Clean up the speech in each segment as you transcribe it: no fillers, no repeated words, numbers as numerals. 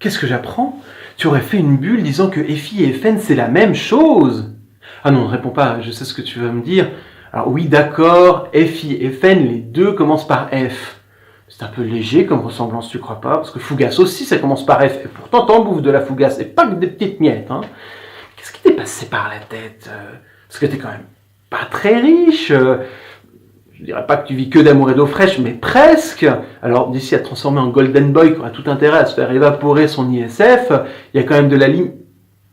Qu'est-ce que j'apprends? Tu aurais fait une bulle disant que FI et FN c'est la même chose. Ah non, ne réponds pas, je sais ce que tu vas me dire. Alors oui, d'accord, FI et FN, les deux commencent par F. C'est un peu léger comme ressemblance, tu crois pas? Parce que Fougasse aussi, ça commence par F. Et pourtant, t'en bouffes de la Fougasse, et pas que des petites miettes. Hein. Qu'est-ce qui t'est passé par la tête? Parce que t'es quand même pas très riche. Je dirais pas que tu vis que d'amour et d'eau fraîche, mais presque. Alors, d'ici à te transformer en Golden Boy, qui aura tout intérêt à se faire évaporer son ISF, il y a quand même de la ligne.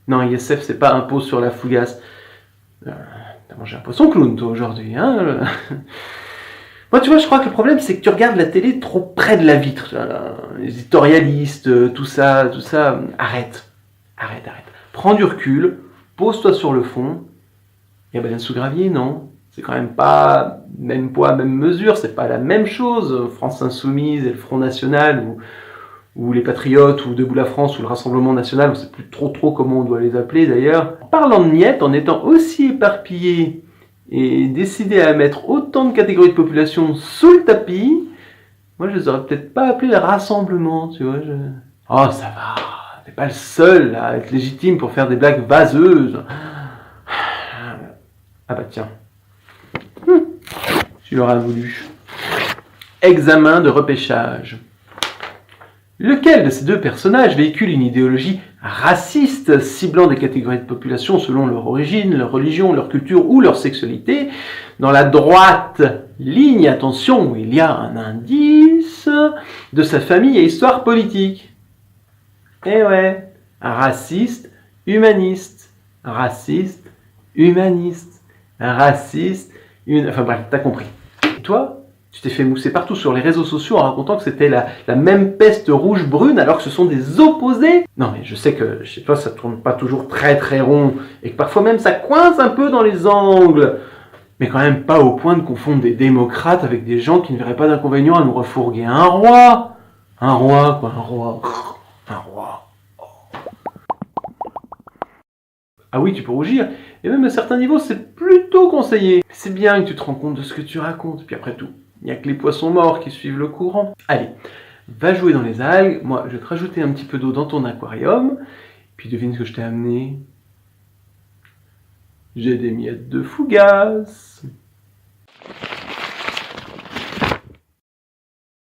Non, ISF, c'est pas impôt sur la Fougasse. T'as mangé un poisson clown, toi, aujourd'hui, hein? Moi, tu vois, je crois que le problème, c'est que tu regardes la télé trop près de la vitre. Les éditorialistes, tout ça. Arrête. Prends du recul, pose-toi sur le fond. Il y a Baleine sous gravier, non? C'est quand même pas même poids, même mesure, c'est pas la même chose. France Insoumise et le Front National, ou les Patriotes, ou Debout la France, ou le Rassemblement National, on sait plus trop comment on doit les appeler d'ailleurs. En parlant de miettes, en étant aussi éparpillé et décidé à mettre autant de catégories de population sous le tapis, moi je les aurais peut-être pas appelés le rassemblement, tu vois. Oh, ça va, t'es pas le seul à être légitime pour faire des blagues vaseuses. Ah bah tiens, tu l'auras voulu. Examen de repêchage. Lequel de ces deux personnages véhicule une idéologie raciste, ciblant des catégories de population selon leur origine, leur religion, leur culture ou leur sexualité? Dans la droite ligne, attention, il y a un indice de sa famille et histoire politique. Eh ouais, raciste, humaniste, raciste, humaniste, raciste, enfin bref, t'as compris. Et toi, tu t'es fait mousser partout sur les réseaux sociaux en racontant que c'était la même peste rouge-brune alors que ce sont des opposés. Non mais je sais que chez toi ça tourne pas toujours très rond et que parfois même ça coince un peu dans les angles. Mais quand même pas au point de confondre des démocrates avec des gens qui ne verraient pas d'inconvénient à nous refourguer un roi. Un roi, quoi, un roi. Un roi. Ah oui, tu peux rougir. Et même à certains niveaux, c'est plutôt conseillé. C'est bien que tu te rends compte de ce que tu racontes. Puis après tout, il n'y a que les poissons morts qui suivent le courant. Allez, va jouer dans les algues. Moi, je vais te rajouter un petit peu d'eau dans ton aquarium. Puis devine ce que je t'ai amené. J'ai des miettes de Fougasse.